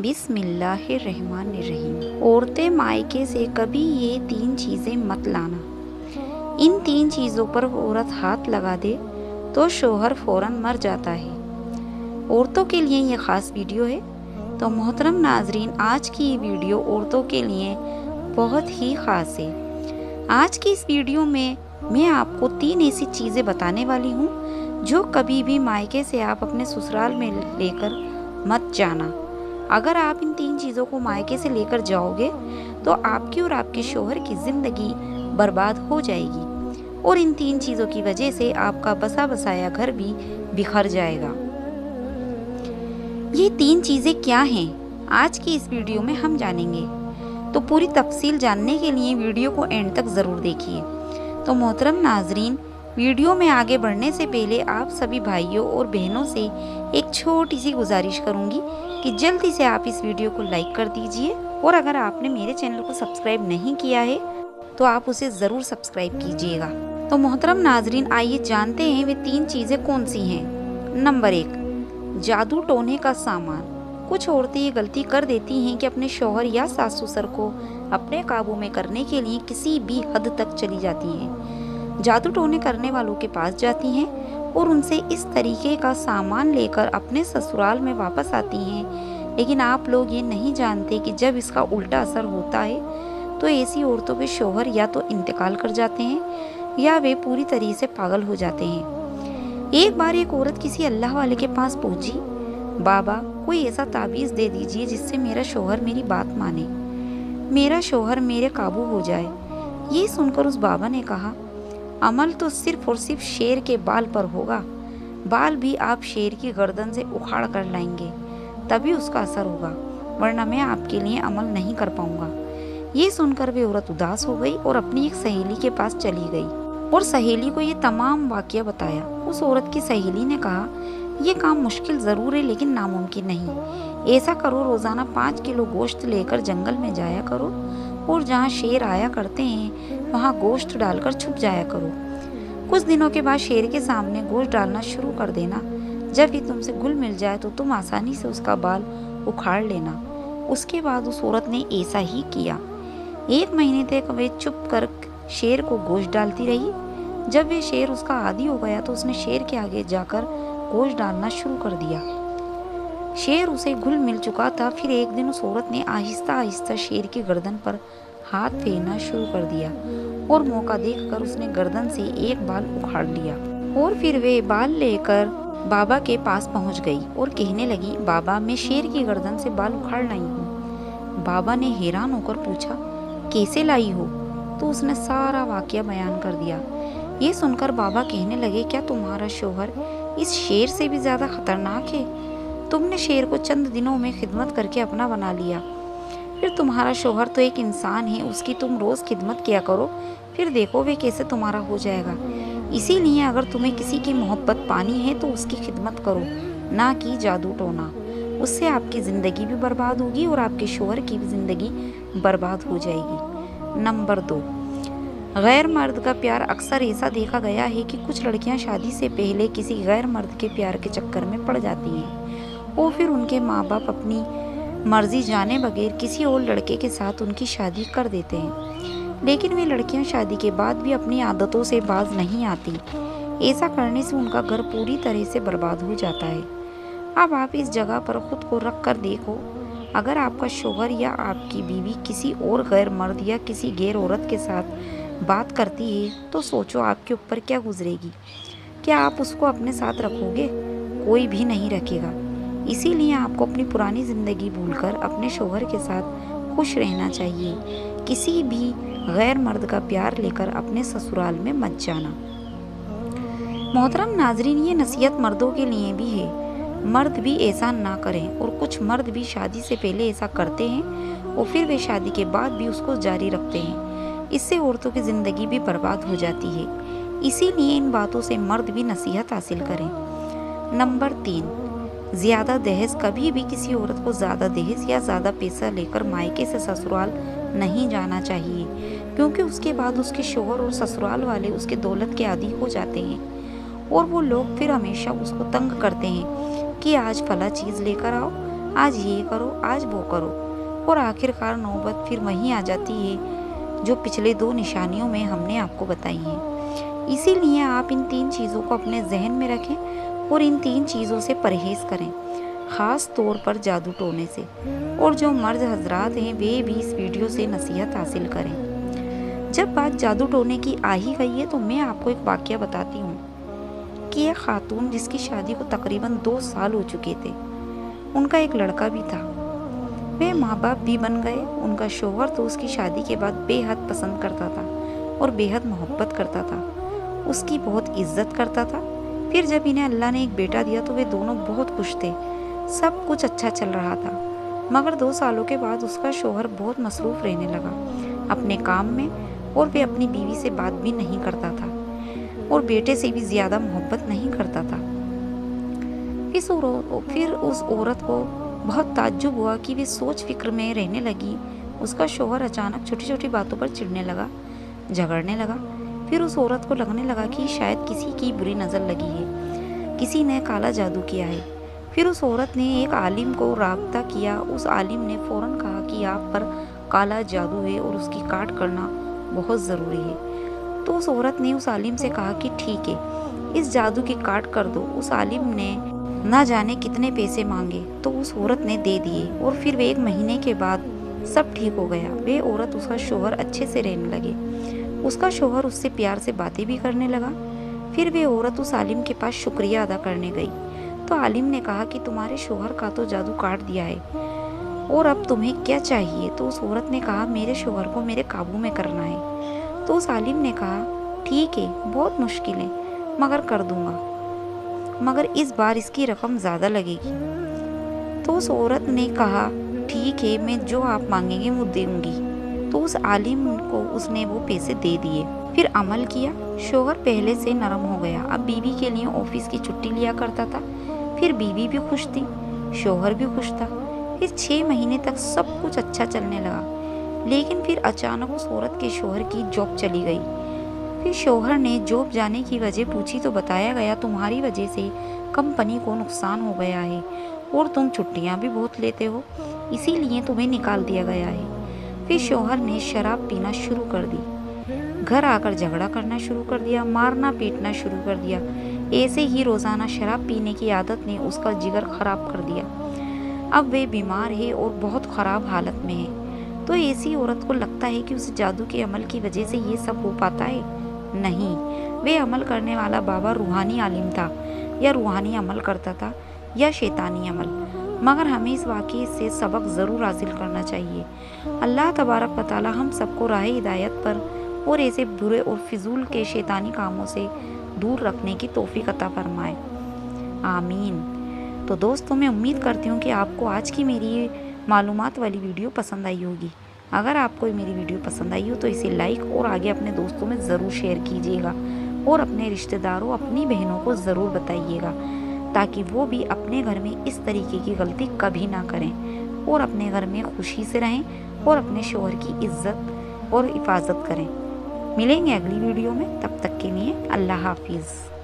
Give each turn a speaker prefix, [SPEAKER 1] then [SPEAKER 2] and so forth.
[SPEAKER 1] بسم اللہ الرحمن الرحیم۔ عورتیں مائکے سے کبھی یہ 3 چیزیں مت لانا۔ ان 3 چیزوں پر عورت ہاتھ لگا دے تو شوہر فوراً مر جاتا ہے۔ عورتوں کے لیے یہ خاص ویڈیو ہے۔ تو محترم ناظرین، آج کی یہ ویڈیو عورتوں کے لیے بہت ہی خاص ہے۔ آج کی اس ویڈیو میں آپ کو 3 ایسی چیزیں بتانے والی ہوں جو کبھی بھی مائکے سے آپ اپنے سسرال میں لے کر مت جانا۔ اگر آپ ان 3 چیزوں کو مائکے سے لے کر جاؤ گے تو آپ کی اور آپ کے شوہر کی زندگی برباد ہو جائے گی، اور ان 3 چیزوں کی وجہ سے آپ کا بسا بسایا گھر بھی بکھر جائے گا۔ یہ 3 چیزیں کیا ہیں، آج کی اس ویڈیو میں ہم جانیں گے۔ تو پوری تفصیل جاننے کے لیے ویڈیو کو اینڈ تک ضرور دیکھیے۔ تو محترم ناظرین، ویڈیو میں آگے بڑھنے سے پہلے آپ سبھی بھائیوں اور بہنوں سے ایک چھوٹی سی گزارش کروں گی کہ جلدی سے آپ اس ویڈیو کو لائک کر دیجئے، اور اگر آپ نے میرے چینل کو سبسکرائب نہیں کیا ہے تو آپ اسے ضرور سبسکرائب کیجئے گا۔ تو محترم ناظرین، آئیے جانتے ہیں وہ 3 چیزیں کون سی ہیں۔ نمبر 1، جادو ٹونے کا سامان۔ کچھ عورتیں یہ غلطی کر دیتی ہیں کہ اپنے شوہر یا ساس سسر کو اپنے قابو میں کرنے کے لیے کسی بھی حد تک چلی جاتی ہیں، جادو ٹونے کرنے والوں کے پاس جاتی ہیں اور ان سے اس طریقے کا سامان لے کر اپنے سسرال میں واپس آتی ہیں۔ لیکن آپ لوگ یہ نہیں جانتے کہ جب اس کا الٹا اثر ہوتا ہے تو ایسی عورتوں کے شوہر یا تو انتقال کر جاتے ہیں یا وہ پوری طرح سے پاگل ہو جاتے ہیں۔ ایک بار ایک عورت کسی اللہ والے کے پاس پہنچی، بابا کوئی ایسا تعویذ دے دیجئے جس سے میرا شوہر میری بات مانے، میرا شوہر میرے قابو ہو جائے۔ یہ سن کر اس بابا نے کہا، عمل تو صرف اور صرف شیر کے بال پر ہوگا، بال بھی آپ شیر کی گردن سے اکھاڑ کر لائیں گے تبھی اس کا اثر ہوگا، ورنہ میں آپ کے لیے عمل نہیں کر پاؤں گا۔ یہ سن کر وہ عورت اداس ہو گئی اور اپنی ایک سہیلی کے پاس چلی گئی اور سہیلی کو یہ تمام واقعہ بتایا۔ اس عورت کی سہیلی نے کہا، یہ کام مشکل ضرور ہے لیکن ناممکن نہیں۔ ایسا کرو، روزانہ 5 کلو گوشت لے کر جنگل میں جایا کرو اور جہاں شیر آیا کرتے ہیں وہاں گوشت ڈال کر چھپ جایا کرو۔ کچھ دنوں کے بعد شیر کے سامنے گوشت ڈالنا شروع کر دینا۔ جب یہ تم سے گھل مل جائے تو تم آسانی سے اس کا بال اکھاڑ لینا۔ اس کے بعد اس عورت نے ایسا ہی کیا۔ 1 مہینے تک وہ چپ کر شیر کو گوشت ڈالتی رہی۔ جب وہ شیر اس کا عادی ہو گیا تو اس نے شیر کے آگے جا کر گوشت ڈالنا شروع کر دیا۔ شیر اسے گھل مل چکا تھا۔ پھر ایک دن اس عورت نے آہستہ آہستہ شیر کی گردن پر ہاتھ پھیرنا شروع کر دیا اور موقع دیکھ کر اس نے گردن سے ایک بال اکھاڑ لیا، اور پھر وہ بال لے کر بابا کے پاس پہنچ گئی اور کہنے لگی، بابا میں شیر کی گردن سے بال اکھاڑ لائی ہوں۔ بابا نے حیران ہو کر پوچھا، کیسے لائی ہو؟ تو اس نے سارا واقعہ بیان کر دیا۔ یہ سن کر بابا کہنے لگے، کیا تمہارا شوہر اس شیر سے بھی زیادہ خطرناک ہے؟ تم نے شیر کو چند دنوں میں خدمت کر کے اپنا بنا لیا، پھر تمہارا شوہر تو ایک انسان ہے، اس کی تم روز خدمت کیا کرو، پھر دیکھو وہ کیسے تمہارا ہو جائے گا۔ اسی لیے اگر تمہیں کسی کی محبت پانی ہے تو اس کی خدمت کرو، نہ کہ جادو ٹونا۔ اس سے آپ کی زندگی بھی برباد ہوگی اور آپ کے شوہر کی بھی زندگی برباد ہو جائے گی۔ نمبر 2، غیر مرد کا پیار۔ اکثر ایسا دیکھا گیا ہے کہ کچھ لڑکیاں شادی سے پہلے کسی غیر مرد کے پیار کے چکر میں پڑ جاتی ہیں اور پھر ان کے ماں باپ اپنی مرضی جانے بغیر کسی اور لڑکے کے ساتھ ان کی شادی کر دیتے ہیں، لیکن وہ لڑکیاں شادی کے بعد بھی اپنی عادتوں سے باز نہیں آتی۔ ایسا کرنے سے ان کا گھر پوری طرح سے برباد ہو جاتا ہے۔ اب آپ اس جگہ پر خود کو رکھ کر دیکھو، اگر آپ کا شوہر یا آپ کی بیوی کسی اور غیر مرد یا کسی غیر عورت کے ساتھ بات کرتی ہے تو سوچو آپ کے اوپر کیا گزرے گی۔ کیا آپ اس کو اپنے ساتھ رکھو گے؟ کوئی بھی نہیں رکھے گا۔ اسی لیے آپ کو اپنی پرانی زندگی بھول کر اپنے شوہر کے ساتھ خوش رہنا چاہیے۔ کسی بھی غیر مرد کا پیار لے کر اپنے سسرال میں مت جانا۔ محترم ناظرین، یہ نصیحت مردوں کے لیے بھی ہے۔ مرد بھی ایسا نہ کریں، اور کچھ مرد بھی شادی سے پہلے ایسا کرتے ہیں اور پھر وہ شادی کے بعد بھی اس کو جاری رکھتے ہیں۔ اس سے عورتوں کی زندگی بھی برباد ہو جاتی ہے۔ اسی لیے ان باتوں سے مرد بھی نصیحت حاصل کریں۔ نمبر 3، زیادہ دہیز۔ کبھی بھی کسی عورت کو زیادہ دہیز یا زیادہ پیسہ لے کر مائکے سے سسرال نہیں جانا چاہیے، کیونکہ اس کے بعد اس کے شوہر اور سسرال والے اس کے دولت کے عادی ہو جاتے ہیں اور وہ لوگ پھر ہمیشہ اس کو تنگ کرتے ہیں کہ آج فلاں چیز لے کر آؤ، آج یہ کرو، آج وہ کرو، اور آخرکار نوبت پھر وہیں آ جاتی ہے جو پچھلے 2 نشانیوں میں ہم نے آپ کو بتائی ہیں۔ اسی لیے آپ ان 3 چیزوں کو اپنے ذہن میں رکھیں اور ان 3 چیزوں سے پرہیز کریں، خاص طور پر جادو ٹونے سے۔ اور جو مرد حضرات ہیں وہ بھی اس ویڈیو سے نصیحت حاصل کریں۔ جب بات جادو ٹونے کی آ ہی گئی ہے تو میں آپ کو ایک واقعہ بتاتی ہوں کہ ایک خاتون جس کی شادی کو تقریباً 2 سال ہو چکے تھے، ان کا ایک لڑکا بھی تھا، وہ ماں باپ بھی بن گئے۔ ان کا شوہر تو اس کی شادی کے بعد بے حد پسند کرتا تھا اور بے حد محبت کرتا تھا، اس کی بہت عزت کرتا تھا۔ پھر جب انہیں اللہ نے ایک بیٹا دیا تو وہ دونوں بہت خوش تھے، سب کچھ اچھا چل رہا تھا۔ مگر 2 سالوں کے بعد اس کا شوہر بہت مصروف رہنے لگا اپنے کام میں، اور وہ اپنی بیوی سے بات بھی نہیں کرتا تھا اور بیٹے سے بھی زیادہ محبت نہیں کرتا تھا۔ پھر اس عورت کو بہت تعجب ہوا کہ وہ سوچ فکر میں رہنے لگی۔ اس کا شوہر اچانک چھوٹی چھوٹی باتوں پر چڑھنے لگا، جھگڑنے لگا۔ پھر اس عورت کو لگنے لگا کہ شاید کسی کی بری نظر لگی ہے، کسی نے کالا جادو کیا ہے۔ پھر اس عورت نے ایک عالم کو رابطہ کیا۔ اس عالم نے فوراً کہا کہ آپ پر کالا جادو ہے اور اس کی کاٹ کرنا بہت ضروری ہے۔ تو اس عورت نے اس عالم سے کہا کہ ٹھیک ہے، اس جادو کی کاٹ کر دو۔ اس عالم نے نہ جانے کتنے پیسے مانگے تو اس عورت نے دے دیے، اور پھر وہ 1 مہینے کے بعد سب ٹھیک ہو گیا۔ وہ عورت اس کا شوہر اچھے سے رہنے لگے، اس کا شوہر اس سے پیار سے باتیں بھی کرنے لگا۔ پھر وہ عورت اس عالم کے پاس شکریہ ادا کرنے گئی تو عالم نے کہا کہ تمہارے شوہر کا تو جادو کاٹ دیا ہے، اور اب تمہیں کیا چاہیے؟ تو اس عورت نے کہا میرے شوہر کو میرے قابو میں کرنا ہے۔ تو اس عالم نے کہا ٹھیک ہے، بہت مشکل ہے مگر کر دوں گا، مگر اس بار اس کی رقم زیادہ لگے گی۔ تو اس عورت نے کہا ٹھیک ہے، میں جو آپ مانگیں گے وہ دوں گی۔ تو اس عالم کو اس نے وہ پیسے دے دیے، پھر عمل کیا۔ شوہر پہلے سے نرم ہو گیا، اب بیوی کے لیے آفس کی چھٹی لیا کرتا تھا۔ پھر بیوی بھی خوش تھی، شوہر بھی خوش تھا۔ پھر 6 مہینے تک سب کچھ اچھا چلنے لگا، لیکن پھر اچانک اس عورت کے شوہر کی جاب چلی گئی۔ پھر شوہر نے جاب جانے کی وجہ پوچھی تو بتایا گیا تمہاری وجہ سے کمپنی کو نقصان ہو گیا ہے اور تم چھٹیاں بھی بہت لیتے ہو، اسی لیے تمہیں نکال دیا گیا ہے۔ پھر شوہر نے شراب پینا شروع کر دی، گھر آ کر جھگڑا کرنا شروع کر دیا، مارنا پیٹنا شروع کر دیا۔ ایسے ہی روزانہ شراب پینے کی عادت نے اس کا جگر خراب کر دیا۔ اب وہ بیمار ہے اور بہت خراب حالت میں ہے۔ تو ایسی عورت کو لگتا ہے کہ اس جادو کے عمل کی وجہ سے یہ سب ہو پاتا ہے؟ نہیں، وہ عمل کرنے والا بابا روحانی عالم تھا، یا روحانی عمل کرتا تھا یا شیطانی عمل۔ مگر ہمیں اس واقعے سے سبق ضرور حاصل کرنا چاہیے۔ اللہ تبارک و تعالی ہم سب کو راہ ہدایت پر اور ایسے برے اور فضول کے شیطانی کاموں سے دور رکھنے کی توفیق عطا فرمائے، آمین۔ تو دوستوں، میں امید کرتی ہوں کہ آپ کو آج کی میری معلومات والی ویڈیو پسند آئی ہوگی۔ اگر آپ کو میری ویڈیو پسند آئی ہو تو اسے لائک اور آگے اپنے دوستوں میں ضرور شیئر کیجیے گا، اور اپنے رشتہ داروں، اپنی بہنوں کو ضرور بتائیے گا، تاکہ وہ بھی اپنے گھر میں اس طریقے کی غلطی کبھی نہ کریں اور اپنے گھر میں خوشی سے رہیں اور اپنے شوہر کی عزت اور حفاظت کریں۔ ملیں گے اگلی ویڈیو میں، تب تک کے لیے اللہ حافظ۔